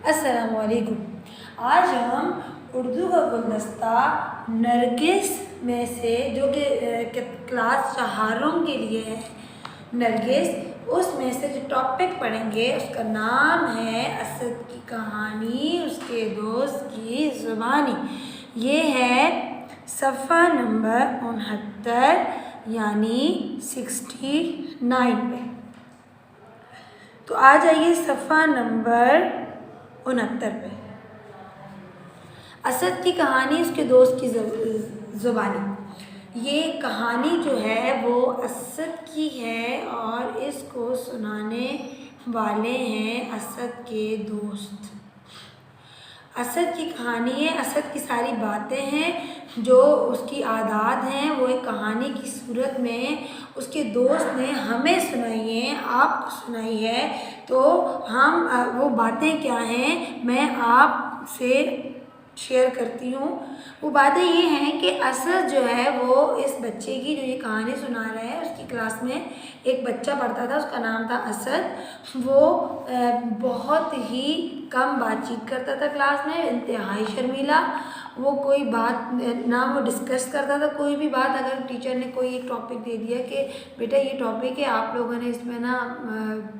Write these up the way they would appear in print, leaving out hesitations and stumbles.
अस्सलामुअलैकुम। आज हम उर्दू का गुलदस्ता नरगिस में से जो कि क्लास चहारों के लिए है नरगिस, उसमें से जो टॉपिक पढ़ेंगे उसका नाम है असद की कहानी उसके दोस्त की ज़ुबानी। ये है सफ़ा नंबर 69 यानी 69 पे। तो आ जाइए सफ़ा नंबर 69 पे। असद की कहानी उसके दोस्त की ज़ुबानी। ये कहानी जो है वो असद की है और इसको सुनाने वाले हैं असद के दोस्त। असद की कहानी है, असद की सारी बातें हैं जो उसकी आदत हैं वो एक कहानी की सूरत में उसके दोस्त ने हमें सुनाई है, आपको सुनाई है। तो हम वो बातें क्या हैं मैं आपसे शेयर करती हूँ। वो बातें ये हैं कि असद जो है वो इस बच्चे की जो ये कहानी सुना रहा है उसकी क्लास में एक बच्चा पढ़ता था, उसका नाम था असद। वो बहुत ही कम बातचीत करता था क्लास में, इंतहाई शर्मीला। वो कोई बात ना वो डिस्कस करता था कोई भी बात। अगर टीचर ने कोई एक टॉपिक दे दिया कि बेटा ये टॉपिक है, आप लोगों ने इसमें ना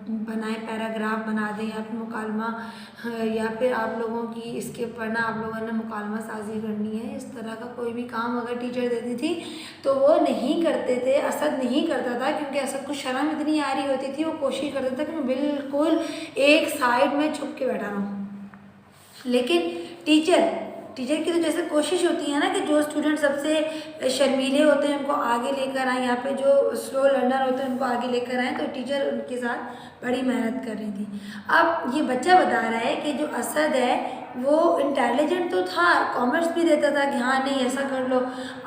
बनाए पैराग्राफ बना दें या फिर मुकालमा या फिर आप लोगों की इसके ऊपर ना आप लोगों ने मुकालमा साजी करनी है, इस तरह का कोई भी काम अगर टीचर देती थी तो वो नहीं करते थे। असद नहीं करता था क्योंकि असद को शर्म इतनी आ रही होती थी। वो कोशिश करता था कि मैं बिल्कुल एक साइड में छुप के बैठा रहूँ। लेकिन टीचर की तो जैसे कोशिश होती है ना कि जो स्टूडेंट सबसे शर्मीले होते हैं उनको आगे लेकर आएँ, यहाँ पे जो स्लो लर्नर होते हैं उनको आगे लेकर आएँ, तो टीचर उनके साथ बड़ी मेहनत कर रही थी। अब ये बच्चा बता रहा है कि जो असद है वो इंटेलिजेंट तो था, कॉमेंट्स भी देता था कि हाँ नहीं ऐसा कर लो।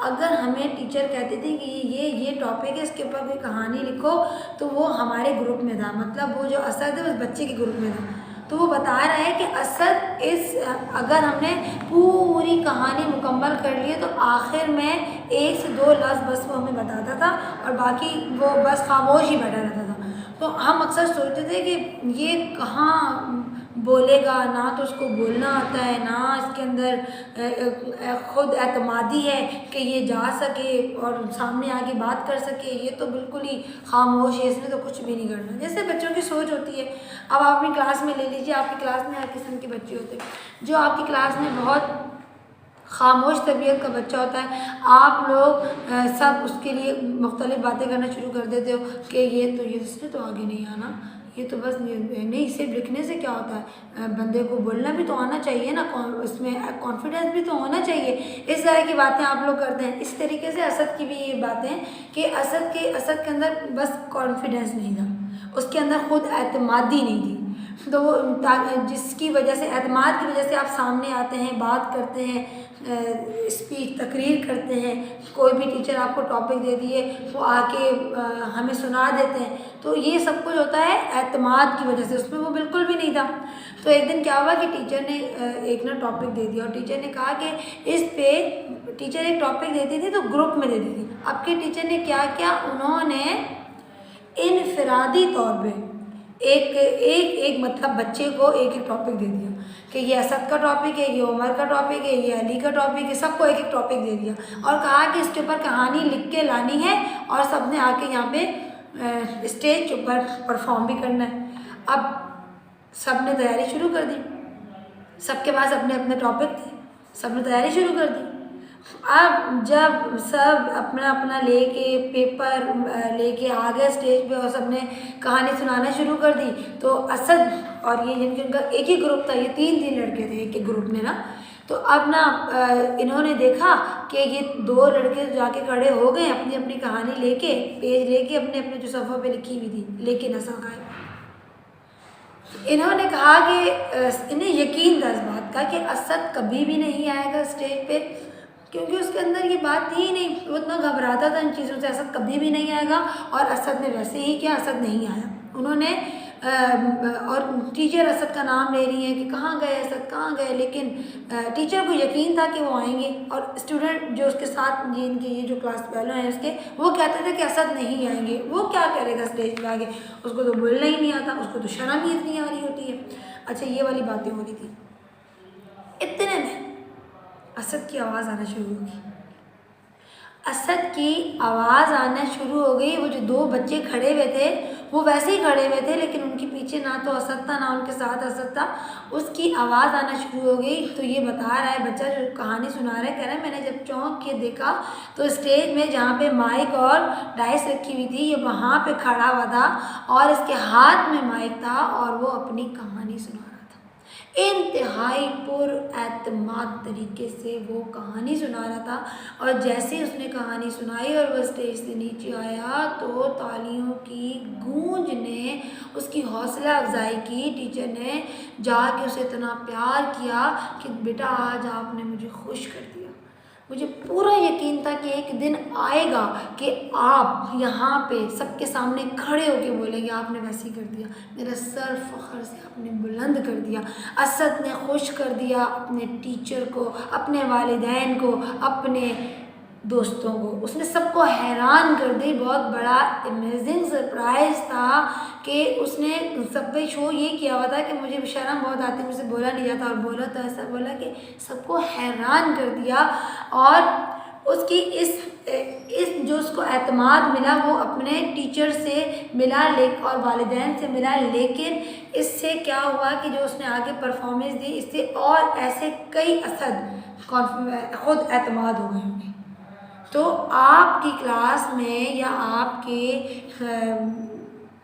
अगर हमें टीचर कहते थे कि ये टॉपिक है इसके ऊपर कोई कहानी लिखो तो वो हमारे ग्रुप में था, मतलब वो जो असद है उस बच्चे के ग्रुप में था। तो वो बता रहा है कि असद अगर हमने पूरी कहानी मुकम्मल कर ली तो आखिर में 1 से 2 लफ्ज़ बस वो हमें बताता था और बाकी वो बस खामोश ही बैठा रहता था। तो हम अक्सर सोचते थे कि ये कहाँ बोलेगा, ना तो उसको बोलना आता है, ना इसके अंदर खुद एतमादी है कि ये जा सके और सामने आके बात कर सके। ये तो बिल्कुल ही खामोश है, इसमें तो कुछ भी नहीं करना। जैसे बच्चों की सोच होती है। अब आप अपनी क्लास में ले लीजिए, आपकी क्लास में हर किस्म के बच्चे होते हैं। जो आपकी क्लास में बहुत खामोश तबीयत का बच्चा होता है, आप लोग सब उसके लिए मुख्तलिफ बातें करना शुरू कर देते हो कि ये तो इससे तो आगे नहीं आना, ये तो बस नहीं, सिर्फ लिखने से क्या होता है, बंदे को बोलना भी तो आना चाहिए ना, इसमें कॉन्फिडेंस भी तो होना चाहिए। इस तरह की बातें आप लोग करते हैं। इस तरीके से असद की भी ये बातें कि असद के अंदर बस कॉन्फिडेंस नहीं था, उसके अंदर खुद एतमादी नहीं थी। तो वो जिसकी वजह से एतमाद की वजह से आप सामने आते हैं, बात करते हैं, स्पीच तकरीर करते हैं। कोई भी टीचर आपको टॉपिक दे दिए वो आके हमें सुना देते हैं। तो ये सब कुछ होता है एतमाद की वजह से, उसमें वो बिल्कुल भी नहीं था। तो एक दिन क्या हुआ कि टीचर ने एक ना टॉपिक दे दिया और टीचर ने कहा कि इस पे टीचर एक टॉपिक देती थी तो ग्रुप में देती थी। अब के टीचर ने क्या किया, उन्होंने इनफरादी तौर पे एक मतलब बच्चे को एक टॉपिक दे दिया कि ये असद का टॉपिक है, ये उमर का टॉपिक है, ये अली का टॉपिक है, सबको एक टॉपिक दे दिया और कहा कि इसके ऊपर कहानी लिख के लानी है और सबने आके यहाँ पे स्टेज के ऊपर परफॉर्म भी करना है। अब सबने तैयारी शुरू कर दी, सबके पास अपने अपने टॉपिक थे, सबने तैयारी शुरू कर दी। अब जब सब अपना अपना लेके पेपर लेके आ गए स्टेज पे और सबने कहानी सुनाना शुरू कर दी तो असद और ये जिनके उनका एक ही ग्रुप था, ये 3 लड़के थे एक ग्रुप में ना। तो अब ना इन्होंने देखा कि ये 2 लड़के जाके खड़े हो गए अपनी अपनी कहानी लेके, पेज लेके अपने अपने जो सफ़ों पे लिखी हुई थी, लेकिन असद गायब। इन्होंने कहा कि इन्हें यकीन था इस बात का कि असद कभी भी नहीं आएगा स्टेज पे, क्योंकि उसके अंदर ये बात थी ही नहीं। वो इतना घबराता था इन चीज़ों से, असद कभी भी नहीं आएगा। और असद ने वैसे ही किया, असद नहीं आया। उन्होंने और टीचर असद का नाम ले रही है कि कहाँ गए असद, कहाँ गए, लेकिन टीचर को यकीन था कि वो आएंगे। और स्टूडेंट जो उसके साथ जिनके ये जो क्लास फेलो हैं उसके, वो कहते थे कि असद नहीं आएंगे, वो क्या करेगा स्टेज पे आगे, उसको तो बोलना ही नहीं आता, उसको तो शर्म ही इतनी आ रही होती है। अच्छा ये वाली बातें हो रही थी, इतने में असद की आवाज़ आना शुरू हो गई। असद की आवाज़ आना शुरू हो गई। वो जो दो बच्चे खड़े हुए थे वो वैसे ही खड़े हुए थे, लेकिन उनके पीछे ना तो असद था ना उनके साथ असद था। उसकी आवाज़ आना शुरू हो गई। तो ये बता रहा है बच्चा जो कहानी सुना रहा है, कह रहा है मैंने जब चौंक के देखा तो स्टेज में जहाँ पे माइक और डाइस रखी हुई थी ये वहाँ पे खड़ा हुआ था और इसके हाथ में माइक था और वो अपनी कहानी सुना रहा था। इंतहाई पुरएतमाद तरीके से वो कहानी सुना रहा था। और जैसे ही उसने कहानी सुनाई और वह स्टेज से नीचे आया तो तालियों की गूंज ने उसकी हौसला अफजाई की। टीचर ने जाके उसे इतना प्यार किया कि बेटा आज आपने मुझे खुश कर दिया। मुझे पूरा यकीन था कि एक दिन आएगा कि आप यहाँ पे सबके सामने खड़े होके बोलेंगे आपने वैसे ही कर दिया, मेरा सर फ़ख्र से आपने बुलंद कर दिया। असद ने खुश कर दिया अपने टीचर को, अपने वालिदैन को, अपने दोस्तों को, उसने सबको हैरान कर दी। बहुत बड़ा अमेजिंग सरप्राइज़ था कि उसने सब पे शो ये किया हुआ था कि मुझे शर्म बहुत आती, मुझसे बोला नहीं जाता, और बोला तो ऐसा बोला कि सबको हैरान कर दिया। और उसकी इस जो उसको एतमाद मिला वो अपने टीचर से मिला और वालिदैन से मिला। लेकिन इससे क्या हुआ कि जो उसने आगे परफॉर्मेंस दी इससे और ऐसे कई असद खुद एतमाद हो गए होंगे। तो आपकी क्लास में या आपके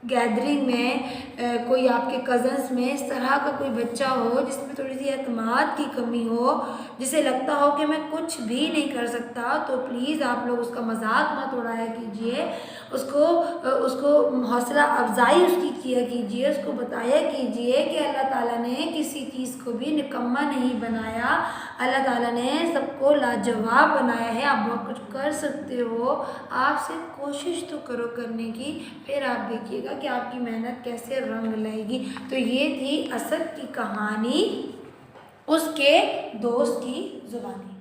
गैदरिंग में कोई आपके कज़न्स में इस तरह का कोई बच्चा हो जिसमें थोड़ी सी एतमाद की कमी हो, जिसे लगता हो कि मैं कुछ भी नहीं कर सकता, तो प्लीज़ आप लोग उसका मजाक मत उड़ाया कीजिए, उसको हौसला अफजाई उसकी किया कीजिए, उसको बताया कीजिए कि अल्लाह ताला ने किसी चीज़ को भी निकम्मा नहीं बनाया। अल्लाह ताला ने सबको लाजवाब बनाया है। आप बहुत कुछ कर सकते हो, आप सिर्फ कोशिश तो करो करने की, फिर आप देखिएगा कि आपकी मेहनत कैसे रंग लाएगी। तो ये थी असद की कहानी उसके दोस्त की ज़ुबानी।